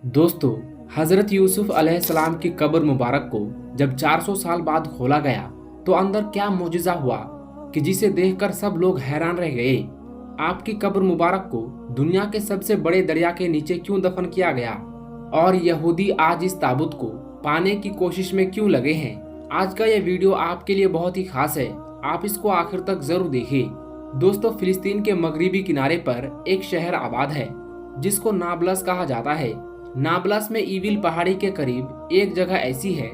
दोस्तों, हजरत यूसुफ अलैहिस्सलाम की कब्र मुबारक को जब 400 साल बाद खोला गया तो अंदर क्या मोजिज़ा हुआ कि जिसे देखकर सब लोग हैरान रह गए। आपकी कब्र मुबारक को दुनिया के सबसे बड़े दरिया के नीचे क्यों दफन किया गया और यहूदी आज इस ताबूत को पाने की कोशिश में क्यों लगे हैं। आज का यह वीडियो आपके लिए बहुत ही खास है, आप इसको आखिर तक जरूर देखें। दोस्तों, फिलिस्तीन के मगरिबी किनारे पर एक शहर आबाद है जिसको नाबलस कहा जाता है। नाबलस में ईविल पहाड़ी के करीब एक जगह ऐसी है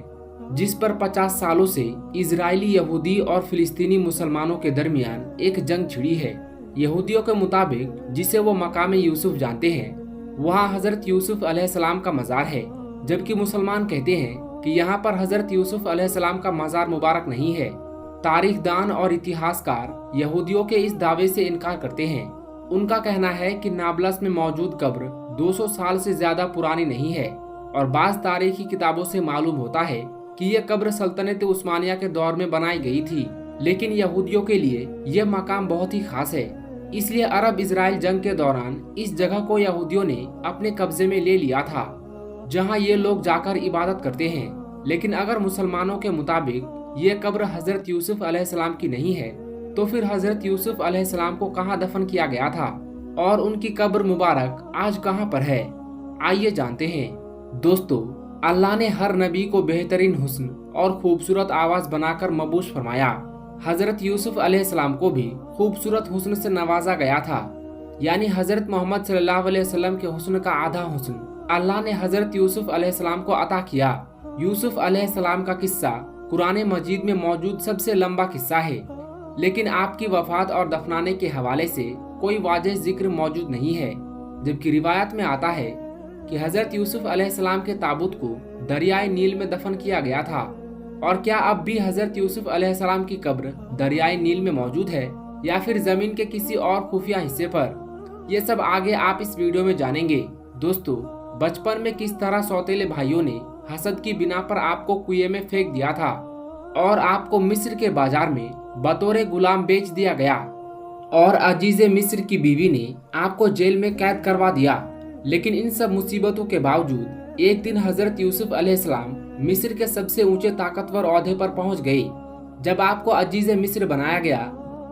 जिस पर 50 सालों से इजरायली यहूदी और फिलिस्तीनी मुसलमानों के दरमियान एक जंग छिड़ी है। यहूदियों के मुताबिक जिसे वो मकाम यूसुफ जानते हैं, वहाँ हजरत यूसुफ अलैहिस्सलाम का मज़ार है, जबकि मुसलमान कहते हैं कि यहाँ पर हजरत यूसुफ अलैहिस्सलाम का मज़ार मुबारक नहीं है। तारीखदान और इतिहासकार यहूदियों के इस दावे से इनकार करते हैं। उनका कहना है कि नाबलस में मौजूद कब्र 200 साल से ज्यादा पुरानी नहीं है और बाज़ तारीखी किताबों से मालूम होता है कि यह कब्र सल्तनत उस्मानिया के दौर में बनाई गई थी। लेकिन यहूदियों के लिए यह मकाम बहुत ही खास है, इसलिए अरब इजराइल जंग के दौरान इस जगह को यहूदियों ने अपने कब्जे में ले लिया था, जहां ये लोग जाकर इबादत करते हैं। लेकिन अगर मुसलमानों के मुताबिक ये कब्र हजरत यूसुफ अलैहिस्सलाम की नहीं है, तो फिर हजरत यूसुफ अलैहिस्सलाम को कहाँ दफन किया गया था और उनकी कब्र मुबारक आज कहाँ पर है, आइए जानते हैं। दोस्तों, अल्लाह ने हर नबी को बेहतरीन हुस्न और खूबसूरत आवाज बनाकर मबूस फरमाया। हजरत यूसुफ अलैहिस्सलाम को भी खूबसूरत हुस्न से नवाजा गया था, यानी हजरत मोहम्मद सल्लल्लाहु अलैहि वसल्लम के हुस्न का आधा हुस्न अल्लाह ने हजरत यूसुफ अलैहिस्सलाम को अता किया। यूसुफ अलैहिस्सलाम का किस्सा कुरान मजीद में मौजूद सबसे लंबा किस्सा है, लेकिन आपकी वफात और दफनाने के हवाले से कोई वाज़ेह जिक्र मौजूद नहीं है। जबकि रिवायत में आता है कि हजरत यूसुफ अलैहिस्सलाम के ताबूत को दरियाए नील में दफन किया गया था। और क्या अब भी हजरत यूसुफ अलैहिस्सलाम की कब्र दरियाए नील में मौजूद है या फिर जमीन के किसी और खुफिया हिस्से पर, ये सब आगे आप इस वीडियो में जानेंगे। दोस्तों, बचपन में किस तरह सौतेले भाइयों ने हसद की बिना पर आपको कुएं में फेंक दिया था और आपको मिस्र के बाजार में बतौर गुलाम बेच दिया गया और अजीज मिस्र की बीवी ने आपको जेल में कैद करवा दिया। लेकिन इन सब मुसीबतों के बावजूद एक दिन हजरत यूसुफ अलैहिस्सलाम मिस्र के सबसे ऊंचे ताकतवर ओहदे पर पहुंच गए। जब आपको अजीज मिस्र बनाया गया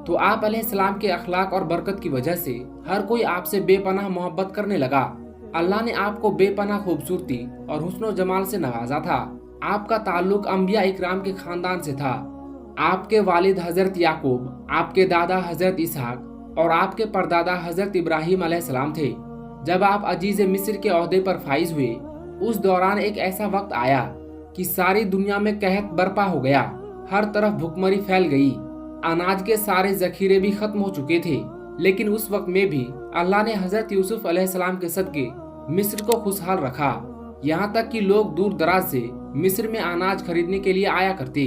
तो आप अलैहिस्सलाम के अखलाक और बरकत की वजह से हर कोई आपसे बेपनाह मोहब्बत करने लगा। अल्लाह ने आपको बेपनाह खूबसूरती और हुस्न जमाल से नवाजा था। आपका ताल्लुक अंबिया इकराम के खानदान से था। आपके वालिद हजरत याकूब, आपके दादा हजरत इसहाक और आपके परदादा हजरत इब्राहिम अलैहिस्सलाम थे। जब आप अजीज मिस्र के ओहदे पर फाइज हुए, उस दौरान एक ऐसा वक्त आया कि सारी दुनिया में कहत बर्पा हो गया। हर तरफ भुखमरी फैल गई, अनाज के सारे जखीरे भी खत्म हो चुके थे। लेकिन उस वक्त में भी अल्लाह ने हजरत यूसुफ अलैहिस्सलाम के सदके मिस्र को खुशहाल रखा। यहाँ तक कि लोग दूर दराज से मिस्र में अनाज खरीदने के लिए आया करते।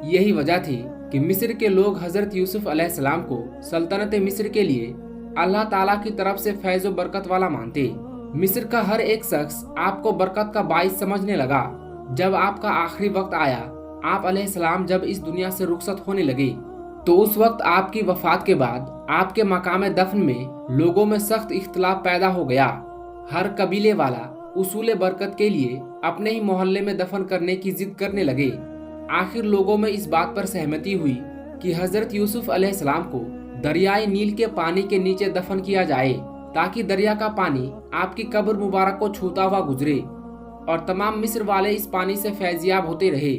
यही वजह थी कि मिस्र के लोग हजरत यूसुफ अलैहिस्सलाम को सल्तनत मिस्र के लिए अल्लाह ताला की तरफ से फैज़ व बरकत वाला मानते। मिस्र का हर एक शख्स आपको बरकत का बाइस समझने लगा। जब आपका आखिरी वक्त आया, आप अलैहिस्सलाम जब इस दुनिया से रुखसत होने लगे, तो उस वक्त आपकी वफात के बाद आपके मकाम दफन में लोगों में सख्त इख्तिलाफ पैदा हो गया। हर कबीले वाला उसूल बरकत के लिए अपने ही मोहल्ले में दफन करने की जिद करने लगे। आखिर लोगों में इस बात पर सहमति हुई कि हजरत यूसुफ अलैहिस्सलाम को दरियाए नील के पानी के नीचे दफन किया जाए, ताकि दरिया का पानी आपकी कब्र मुबारक को छूता हुआ गुजरे और तमाम मिस्र वाले इस पानी से फैजियाब होते रहे।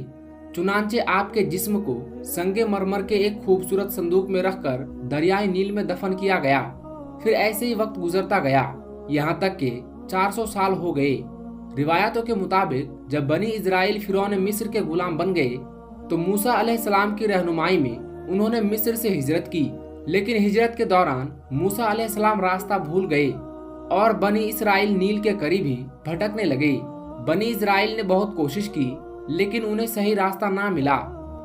चुनांचे आपके जिस्म को संगे मरमर के एक खूबसूरत संदूक में रखकर दरियाए नील में दफन किया गया। फिर ऐसे ही वक्त गुजरता गया, यहाँ तक कि 400 साल हो गए। रिवायतों के मुताबिक जब बनी इजराइल फिरौन मिस्र के गुलाम बन गए, तो मूसा अलैहिस्सलाम की रहनुमाई में उन्होंने मिस्र से हिजरत की। लेकिन हिजरत के दौरान मूसा अलैहिस्सलाम रास्ता भूल गए और बनी इस्राइल नील के करीब ही भटकने लगे। बनी इस्राइल ने बहुत कोशिश की, लेकिन उन्हें सही रास्ता ना मिला।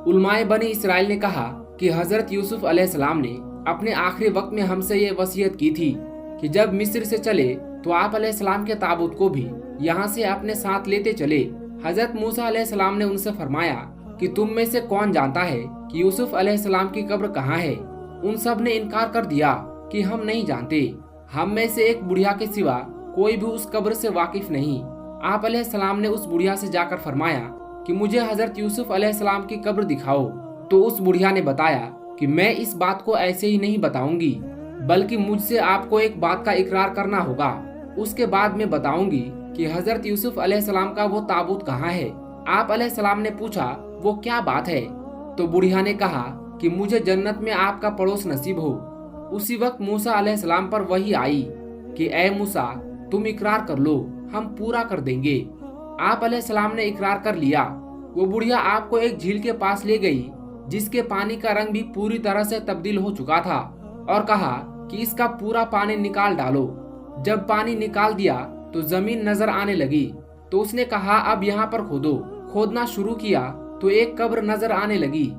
उलमाए बनी इस्राइल ने कहा कि हजरत यूसुफ अलैहिस्सलाम ने अपने आखिरी वक्त में हमसे ये वसीयत की थी कि जब मिस्र से चले तो आप अलैहिस्सलाम के ताबूत को भी यहाँ से अपने साथ लेते चले। हजरत मूसा अलैहिस्सलाम ने उनसे फरमाया कि तुम में से कौन जानता है कि यूसुफ अलैहिस्सलाम की कब्र कहाँ है। उन सब ने इनकार कर दिया कि हम नहीं जानते, हम में से एक बुढ़िया के सिवा कोई भी उस कब्र से वाकिफ नहीं। आप अलैहिस्सलाम ने उस बुढ़िया से जाकर फरमाया कि मुझे हजरत यूसुफ अलैहिस्सलाम की कब्र दिखाओ। तो उस बुढ़िया ने बताया कि मैं इस बात को ऐसे ही नहीं बताऊंगी, बल्कि मुझसे आपको एक बात का इकरार करना होगा। उसके बाद मैं बताऊंगी कि हजरत यूसुफ अलैहिस्सलाम का वो ताबूत कहाँ है। आप अलैहिस्सलाम ने पूछा, वो क्या बात है? तो बुढ़िया ने कहा कि मुझे जन्नत में आपका पड़ोस नसीब हो। उसी वक्त मूसा अलैहिस्सलाम पर वही आई कि ए मूसा, तुम इकरार कर लो, हम पूरा कर देंगे। आप अलैहिस्सलाम ने इकरार कर लिया। वो बुढ़िया आपको एक झील के पास ले गई, जिसके पानी का रंग भी पूरी तरह से तब्दील हो चुका था, और कहा कि इसका पूरा पानी निकाल डालो। जब पानी निकाल दिया तो जमीन नजर आने लगी। तो उसने कहा, अब यहाँ पर खोदो। खोदना शुरू किया तो एक कब्र नजर आने लगी,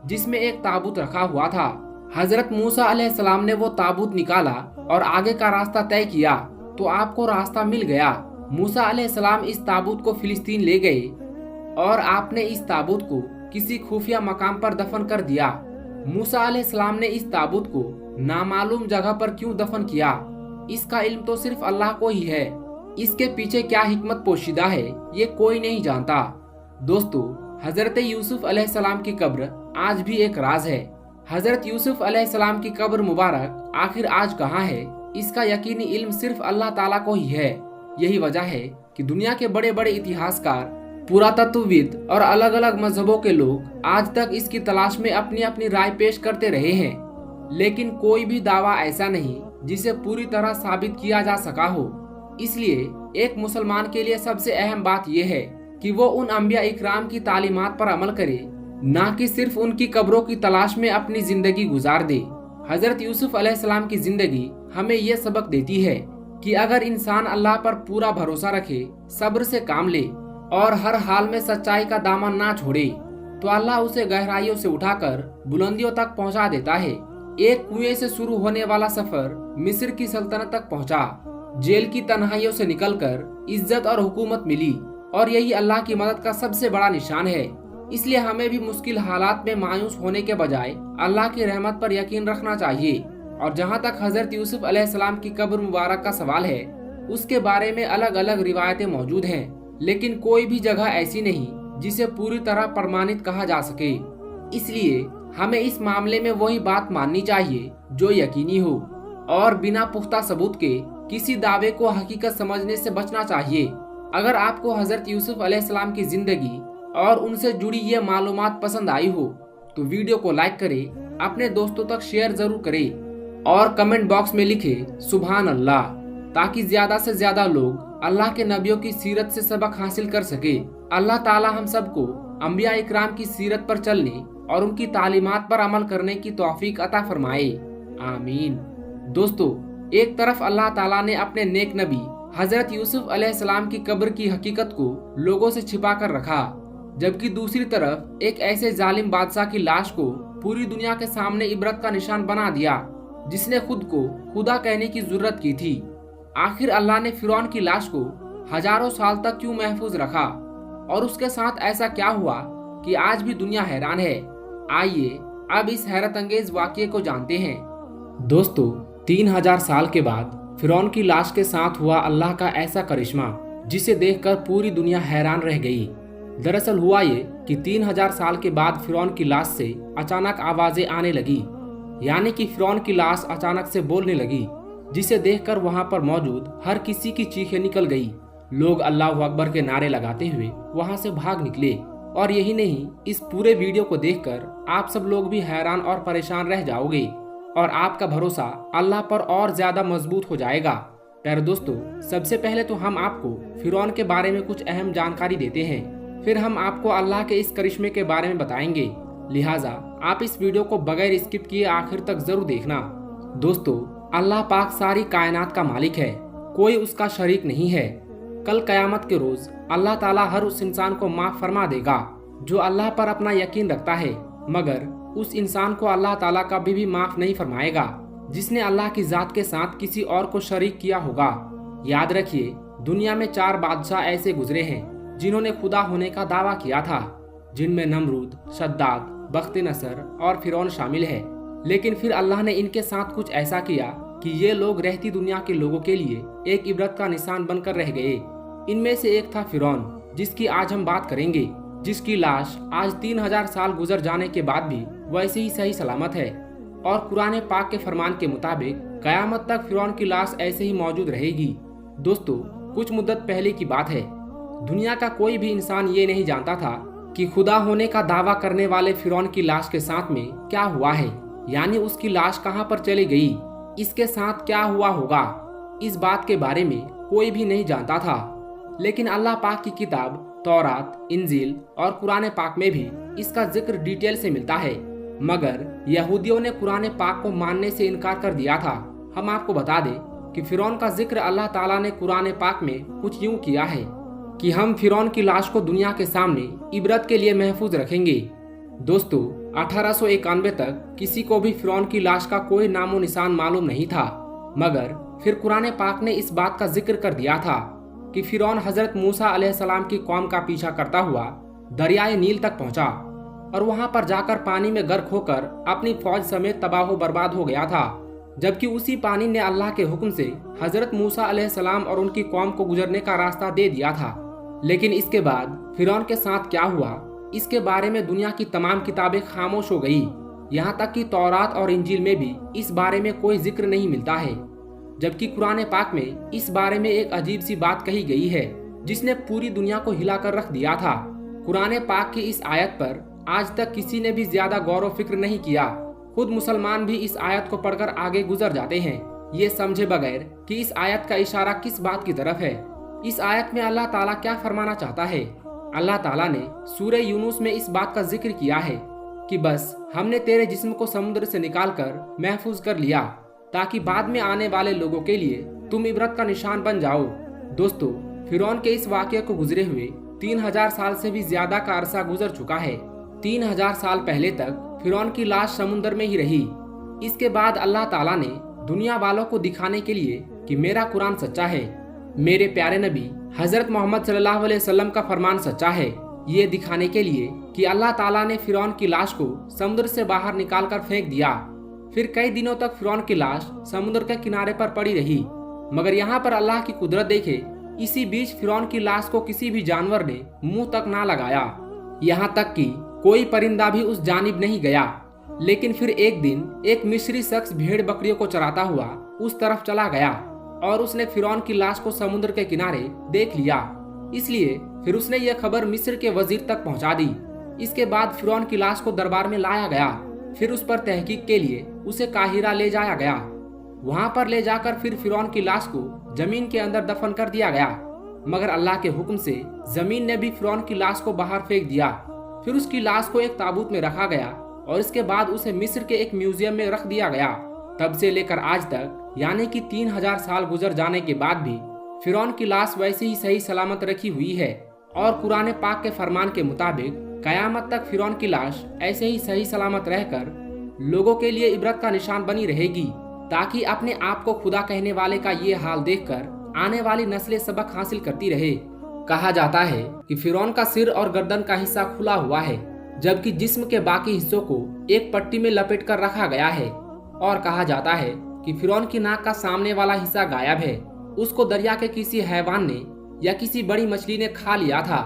जिसमें एक ताबूत रखा हुआ था। हजरत मूसा अलैहिस्सलाम ने वो ताबूत निकाला और आगे का रास्ता तय किया, तो आपको रास्ता मिल गया। मूसा अलैहिस्सलाम इस ताबूत को फिलिस्तीन ले गए और आपने इस ताबूत को किसी खुफिया मकाम पर दफन कर दिया। मूसा अलैहिस्सलाम ने इस ताबूत को नामालूम जगह पर क्यों दफन किया, इसका इल्म तो सिर्फ अल्लाह को ही है। इसके पीछे क्या हिकमत पोशीदा है, ये कोई नहीं जानता। दोस्तों, हजरत यूसुफ अलैहिस्सलाम की कब्र आज भी एक राज है। हजरत यूसुफ अलैहिस्सलाम की कब्र मुबारक आखिर आज कहाँ है, इसका यकीनी इल्म सिर्फ अल्लाह ताला को ही है। यही वजह है कि दुनिया के बड़े बड़े इतिहासकार, पुरातत्वविद और अलग अलग मजहबों के लोग आज तक इसकी तलाश में अपनी अपनी राय पेश करते रहे हैं, लेकिन कोई भी दावा ऐसा नहीं जिसे पूरी तरह साबित किया जा सका हो। इसलिए एक मुसलमान के लिए सबसे अहम बात यह है कि वो उन अंबिया इकराम की तालीमात पर अमल करे, ना कि सिर्फ उनकी कब्रों की तलाश में अपनी जिंदगी गुजार दे। हजरत यूसुफ अलैहिस्सलाम की जिंदगी हमें ये सबक देती है कि अगर इंसान अल्लाह पर पूरा भरोसा रखे, सब्र से काम ले और हर हाल में सच्चाई का दामन ना छोड़े, तो अल्लाह उसे गहराइयों से उठाकर बुलंदियों तक पहुंचा देता है। एक कुएं से शुरू होने वाला सफर मिस्र की सल्तनत तक पहुंचा। जेल की तन्हाइयों से निकलकर इज्जत और हुकूमत मिली, और यही अल्लाह की मदद का सबसे बड़ा निशान है। इसलिए हमें भी मुश्किल हालात में मायूस होने के बजाय अल्लाह की रहमत पर यकीन रखना चाहिए। और जहाँ तक हजरत यूसुफ अलैहिस्सलाम की कब्र मुबारक का सवाल है, उसके बारे में अलग अलग रिवायतें मौजूद हैं, लेकिन कोई भी जगह ऐसी नहीं जिसे पूरी तरह प्रमाणित कहा जा सके। इसलिए हमें इस मामले में वही बात माननी चाहिए जो यकीनी हो, और बिना पुख्ता सबूत के किसी दावे को हकीकत समझने से बचना चाहिए। अगर आपको हजरत यूसुफ अलैहिस्सलाम की जिंदगी और उनसे जुड़ी ये मालूमात पसंद आई हो तो वीडियो को लाइक करें, अपने दोस्तों तक शेयर जरूर करें और कमेंट बॉक्स में लिखे सुभान अल्लाह, ताकि ज्यादा से ज्यादा लोग अल्लाह के नबियों की सीरत से सबक हासिल कर सके। अल्लाह ताला हम सबको अंबिया इकराम की सीरत पर चलने और उनकी तालीमात पर अमल करने की तौफीक अता फरमाए, आमीन। दोस्तों, एक तरफ अल्लाह ताला ने अपने नेक नबी हजरत यूसुफ अलैहिस्सलाम की कब्र की हकीकत को लोगों से छिपा कर रखा, जबकि दूसरी तरफ एक ऐसे जालिम बादशाह की लाश को पूरी दुनिया के सामने इबरत का निशान बना दिया, जिसने खुद को खुदा कहने की जरूरत की थी। आखिर अल्लाह ने फिरौन की लाश को हजारों साल तक क्यों महफूज रखा, और उसके साथ ऐसा क्या हुआ कि आज भी दुनिया हैरान है। आइए अब इस हैरत अंगेज वाक़ये को जानते हैं। दोस्तों, 3000 साल के बाद फिरौन की लाश के साथ हुआ अल्लाह का ऐसा करिश्मा जिसे देखकर पूरी दुनिया हैरान रह गई। दरअसल हुआ ये कि 3000 साल के बाद फिरौन की लाश से अचानक आवाजें आने लगी, यानी कि फिरौन की लाश अचानक से बोलने लगी, जिसे देखकर वहां पर मौजूद हर किसी की चीखें निकल गई। लोग अल्लाह अकबर के नारे लगाते हुए वहां से भाग निकले। और यही नहीं, इस पूरे वीडियो को देखकर आप सब लोग भी हैरान और परेशान रह जाओगे और आपका भरोसा अल्लाह पर और ज्यादा मजबूत हो जाएगा। प्यारे दोस्तों, सबसे पहले तो हम आपको फिरौन के बारे में कुछ अहम जानकारी देते हैं, फिर हम आपको अल्लाह के इस करिश्मे के बारे में बताएंगे। लिहाजा आप इस वीडियो को बगैर स्किप किए आखिर तक जरूर देखना। दोस्तों, अल्लाह पाक सारी कायनात का मालिक है, कोई उसका शरीक नहीं है। कल कयामत के रोज अल्लाह ताला हर उस इंसान को माफ फरमा देगा जो अल्लाह पर अपना यकीन रखता है, मगर उस इंसान को अल्लाह ताला कभी भी माफ नहीं फरमाएगा जिसने अल्लाह की जात के साथ किसी और को शरीक किया होगा। याद रखिए, दुनिया में 4 बादशाह ऐसे गुजरे हैं जिन्होंने खुदा होने का दावा किया था, जिनमें नमरूद, शद्दाद, बख्त नसर और फिरौन शामिल है। लेकिन फिर अल्लाह ने इनके साथ कुछ ऐसा किया कि ये लोग रहती दुनिया के लोगों के लिए एक इबरत का निशान बनकर रह गए। ان میں سے ایک تھا فرعون، جس کی آج ہم بات کریں گے، جس کی لاش آج 3000 سال گزر جانے کے بعد بھی ویسے ہی صحیح سلامت ہے، اور قرآن پاک کے فرمان کے مطابق قیامت تک فرعون کی لاش ایسے ہی موجود رہے گی۔ دوستو، کچھ مدت پہلے کی بات ہے، دنیا کا کوئی بھی انسان یہ نہیں جانتا تھا کہ خدا ہونے کا دعویٰ کرنے والے فرعون کی لاش کے ساتھ میں کیا ہوا ہے، یعنی اس کی لاش کہاں پر چلی گئی، اس کے ساتھ کیا ہوا ہوگا، اس بات کے بارے میں کوئی بھی نہیں جانتا تھا۔ لیکن اللہ پاک کی کتاب تورات، انجیل اور قرآن پاک میں بھی اس کا ذکر ڈیٹیل سے ملتا ہے، مگر یہودیوں نے قرآن پاک کو ماننے سے انکار کر دیا تھا۔ ہم آپ کو بتا دیں کہ فرعون کا ذکر اللہ تعالیٰ نے قرآن پاک میں کچھ یوں کیا ہے کہ ہم فرعون کی لاش کو دنیا کے سامنے عبرت کے لیے محفوظ رکھیں گے۔ دوستو، 1891 تک کسی کو بھی فرعون کی لاش کا کوئی نام و نشان معلوم نہیں تھا، مگر پھر قرآن پاک نے اس بات کا ذکر کر دیا تھا کہ فرعون حضرت موسیٰ علیہ السلام کی قوم کا پیچھا کرتا ہوا دریائے نیل تک پہنچا، اور وہاں پر جا کر پانی میں غرق ہو کر اپنی فوج سمیت تباہ و برباد ہو گیا تھا، جبکہ اسی پانی نے اللہ کے حکم سے حضرت موسیٰ علیہ السلام اور ان کی قوم کو گزرنے کا راستہ دے دیا تھا۔ لیکن اس کے بعد فرعون کے ساتھ کیا ہوا، اس کے بارے میں دنیا کی تمام کتابیں خاموش ہو گئی، یہاں تک کہ تورات اور انجیل میں بھی اس بارے میں کوئی ذکر نہیں ملتا ہے، جبکہ قرآن پاک میں اس بارے میں ایک عجیب سی بات کہی گئی ہے جس نے پوری دنیا کو ہلا کر رکھ دیا تھا۔ قرآن پاک کی اس آیت پر آج تک کسی نے بھی زیادہ غور و فکر نہیں کیا، خود مسلمان بھی اس آیت کو پڑھ کر آگے گزر جاتے ہیں، یہ سمجھے بغیر کہ اس آیت کا اشارہ کس بات کی طرف ہے۔ اس آیت میں اللہ تعالیٰ کیا فرمانا چاہتا ہے؟ اللہ تعالیٰ نے سورہ یونس میں اس بات کا ذکر کیا ہے کہ بس ہم نے تیرے جسم کو سمندر سے نکال کر محفوظ کر لیا تاکہ بعد میں آنے والے لوگوں کے لیے تم عبرت کا نشان بن جاؤ۔ دوستو، فرعون کے اس واقعے کو گزرے ہوئے 3000 سال سے بھی زیادہ کا عرصہ گزر چکا ہے۔ 3000 سال پہلے تک فرعون کی لاش سمندر میں ہی رہی۔ اس کے بعد اللہ تعالیٰ نے دنیا والوں کو دکھانے کے لیے کہ میرا قرآن سچا ہے، میرے پیارے نبی حضرت محمد صلی اللہ علیہ وسلم کا فرمان سچا ہے، یہ دکھانے کے لیے کہ اللہ تعالیٰ نے فرعون کی لاش کو سمندر سے باہر نکال کر پھینک دیا۔ پھر کئی دنوں تک فرعون کی لاش سمندر کے کنارے پر پڑی رہی، مگر یہاں پر اللہ کی قدرت دیکھے، اسی بیچ فرعون کی لاش کو کسی بھی جانور نے منہ تک نہ لگایا، یہاں تک کہ کوئی پرندہ بھی اس جانب نہیں گیا۔ لیکن پھر ایک دن ایک مصری شخص بھیڑ بکریوں کو چراتا ہوا اس طرف چلا گیا، اور اس نے فرعون کی لاش کو سمندر کے کنارے دیکھ لیا، اس لیے پھر اس نے یہ خبر مصر کے وزیر تک پہنچا دی۔ اس کے بعد فرعون کی لاش کو دربار میں لایا گیا، پھر اس پر تحقیق کے لیے اسے قاہرہ لے جایا گیا۔ وہاں پر لے جا کر پھر فرعون کی لاش کو زمین کے اندر دفن کر دیا گیا، مگر اللہ کے حکم سے زمین نے بھی فرعون کی لاش کو باہر پھینک دیا۔ پھر اس کی لاش کو ایک تابوت میں رکھا گیا، اور اس کے بعد اسے مصر کے ایک میوزیم میں رکھ دیا گیا۔ تب سے لے کر آج تک، یعنی کہ 3000 سال گزر جانے کے بعد بھی فرعون کی لاش ویسے ہی صحیح سلامت رکھی ہوئی ہے، اور قرآن پاک کے فرمان کے مطابق قیامت تک فرعون کی لاش ایسے ہی صحیح سلامت رہ کر لوگوں کے لیے عبرت کا نشان بنی رہے گی، تاکہ اپنے آپ کو خدا کہنے والے کا یہ حال دیکھ کر آنے والی نسلیں سبق حاصل کرتی رہے۔ کہا جاتا ہے کہ فرعون کا سر اور گردن کا حصہ کھلا ہوا ہے، جبکہ جسم کے باقی حصوں کو ایک پٹی میں لپیٹ کر رکھا گیا ہے، اور کہا جاتا ہے کہ فرعون کی ناک کا سامنے والا حصہ غائب ہے، اس کو دریا کے کسی حیوان نے یا کسی بڑی مچھلی نے کھا لیا تھا۔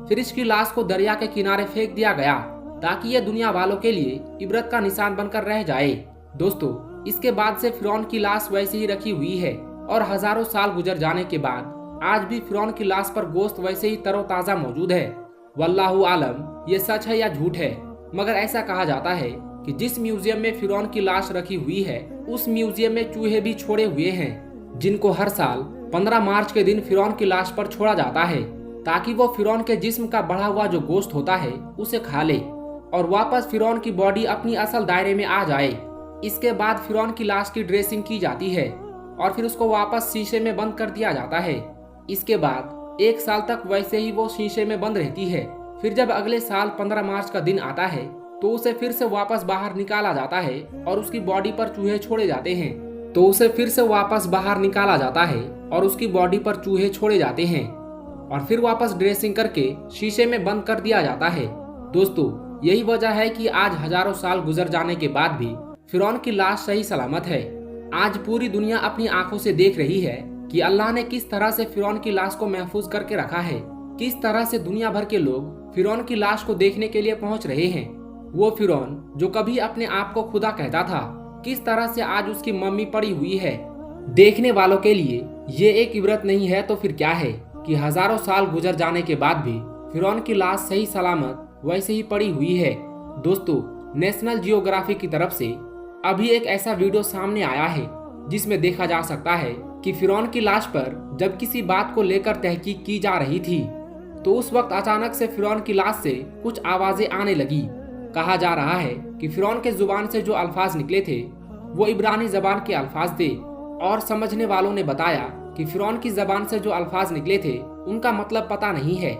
پھر اس کی لاش کو دریا کے کنارے پھینک دیا گیا تاکہ یہ دنیا والوں کے لیے عبرت کا نشان بن کر رہ جائے۔ دوستو، اس کے بعد سے فرعون کی لاش ویسے ہی رکھی ہوئی ہے، اور ہزاروں سال گزر جانے کے بعد آج بھی فرعون کی لاش پر گوشت ویسے ہی تر و تازہ موجود ہے۔ واللہ عالم یہ سچ ہے یا جھوٹ ہے، مگر ایسا کہا جاتا ہے کہ جس میوزیم میں فرعون کی لاش رکھی ہوئی ہے، اس میوزیم میں چوہے بھی چھوڑے ہوئے ہیں، جن کو ہر سال 15 مارچ کے دن فرعون کی لاش پر چھوڑا جاتا ہے، تاکہ وہ فرعون کے جسم کا بڑھا ہوا جو گوشت ہوتا ہے اسے کھا لے، اور واپس فرعون کی باڈی اپنی اصل دائرے میں آ جائے۔ اس کے بعد فرعون کی لاش کی ڈریسنگ کی جاتی ہے، اور پھر اس کو واپس شیشے میں بند کر دیا جاتا ہے۔ اس کے بعد 1 سال تک ویسے ہی وہ شیشے میں بند رہتی ہے۔ پھر جب اگلے سال 15 مارچ کا دن آتا ہے تو اسے پھر سے واپس باہر نکالا جاتا ہے، اور اس کی باڈی پر چوہے چھوڑے جاتے ہیں، تو اسے پھر سے واپس باہر نکالا جاتا ہے، اور اس کی باڈی پر چوہے چھوڑے جاتے ہیں، اور پھر واپس ڈریسنگ کر کے شیشے میں بند کر دیا جاتا ہے۔ دوستو، یہی وجہ ہے کہ آج ہزاروں سال گزر جانے کے بعد بھی فرعون کی لاش صحیح سلامت ہے۔ آج پوری دنیا اپنی آنکھوں سے دیکھ رہی ہے کہ कि अल्लाह ने किस तरह से फिरौन की लाश को महफूज करके रखा है, किस तरह से दुनिया भर के लोग फिरौन की लाश को देखने के लिए पहुंच रहे हैं। वो फिरौन जो कभी अपने आप को खुदा कहता था, किस तरह से आज उसकी मम्मी पड़ी हुई है। देखने वालों के लिए ये एक इबरत नहीं है तो फिर क्या है कि हजारों साल गुजर जाने के बाद भी फिरौन की लाश सही सलामत वैसे ही पड़ी हुई है। दोस्तों, नेशनल जियोग्राफी की तरफ से अभी एक ऐसा वीडियो सामने आया है जिसमें देखा जा सकता है कि फिरौन की लाश पर जब किसी बात को लेकर तहकीक की जा रही थी तो उस वक्त अचानक से फिरौन की लाश से कुछ आवाजें आने लगी। कहा जा रहा है कि फिरौन के जुबान से जो अल्फाज निकले थे वो इब्रानी जबान के अल्फाज थे, और समझने वालों ने बताया कि फिरौन की जबान से जो अल्फाज निकले थे उनका मतलब पता नहीं है।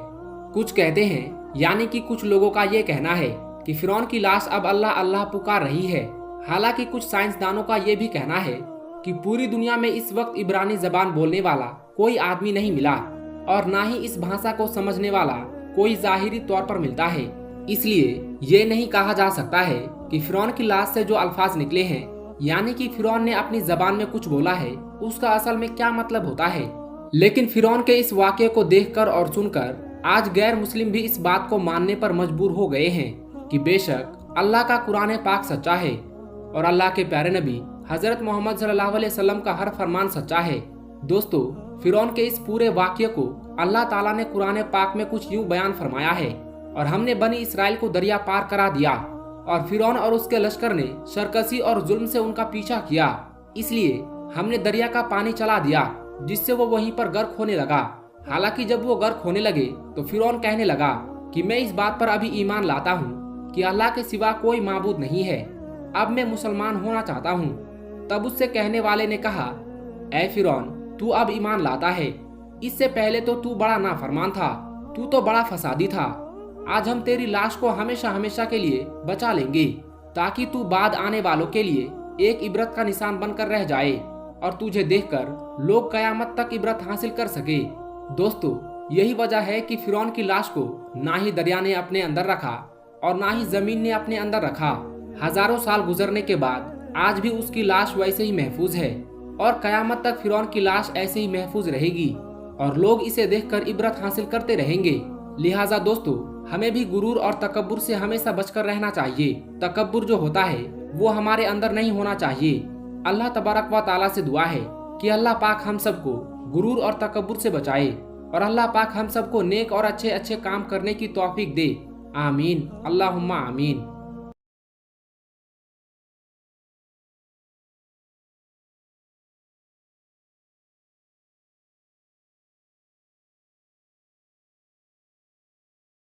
कुछ कहते हैं, यानी कि कुछ लोगों का ये कहना है कि फिरौन की लाश अब अल्लाह अल्लाह पुकार रही है। हालांकि कुछ साइंसदानों का ये भी कहना है कि पूरी दुनिया में इस वक्त इब्रानी जबान बोलने वाला कोई आदमी नहीं मिला और ना ही इस भाषा को समझने वाला कोई जाहिरी तौर पर मिलता है। इसलिए ये नहीं कहा जा सकता है कि फिरौन की लाश से जो अल्फाज निकले हैं, यानी कि फिरौन ने अपनी जबान में कुछ बोला है, उसका असल में क्या मतलब होता है। लेकिन फिरौन के इस वाक़ये को देखकर और सुनकर आज गैर मुस्लिम भी इस बात को मानने पर मजबूर हो गए हैं कि बेशक अल्लाह का कुरान पाक सच्चा है और अल्लाह के प्यारे नबी हजरत मोहम्मद सल्लल्लाहु अलैहि वसल्लम का हर फरमान सच्चा है। दोस्तों, फिरौन के इस पूरे वाक़ये को अल्लाह ताला ने कुरान पाक में कुछ यूं बयान फरमाया है, और हमने बनी इसराइल को दरिया पार करा दिया और फिरौन और उसके लश्कर ने सरकशी और जुल्म से उनका पीछा किया, इसलिए हमने दरिया का पानी चला दिया जिससे वो वहीं पर गर्क होने लगा। हालांकि जब वो गर्क होने लगे तो फिरौन कहने लगा कि मैं इस बात पर अभी ईमान लाता हूँ कि अल्लाह के सिवा कोई माबूद नहीं है, अब मैं मुसलमान होना चाहता हूँ। तब उससे कहने वाले ने कहा, ऐ फिरौन, तू अब ईमान लाता है, इससे पहले तो तू बड़ा नाफरमान था, तू तो बड़ा फसादी था। आज हम तेरी लाश को हमेशा हमेशा के लिए बचा लेंगे ताकि तू बाद आने वालों के लिए एक इबरत का निशान बनकर रह जाए और तुझे देखकर लोग कयामत तक इबरत हासिल कर सके। दोस्तों, यही वजह है कि फिरौन की लाश को ना ही दरिया ने अपने अंदर रखा और ना ही जमीन ने अपने अंदर रखा। हजारों साल गुजरने के बाद आज भी उसकी लाश वैसे ही महफूज है और कयामत तक फिरौन की लाश ऐसे ही महफूज रहेगी और लोग इसे देखकर इबरत हासिल करते रहेंगे। लिहाजा दोस्तों, हमें भी गुरूर और तकब्बुर से हमेशा बचकर रहना चाहिए। तकब्बुर जो होता है वो हमारे अंदर नहीं होना चाहिए। अल्लाह तबारक व तआला से दुआ है कि अल्लाह पाक हम सबको गुरूर और तकब्बुर से बचाए और अल्लाह पाक हम सबको नेक और अच्छे अच्छे काम करने की तौफीक दे। आमीन, अल्लाहुम्मा आमीन।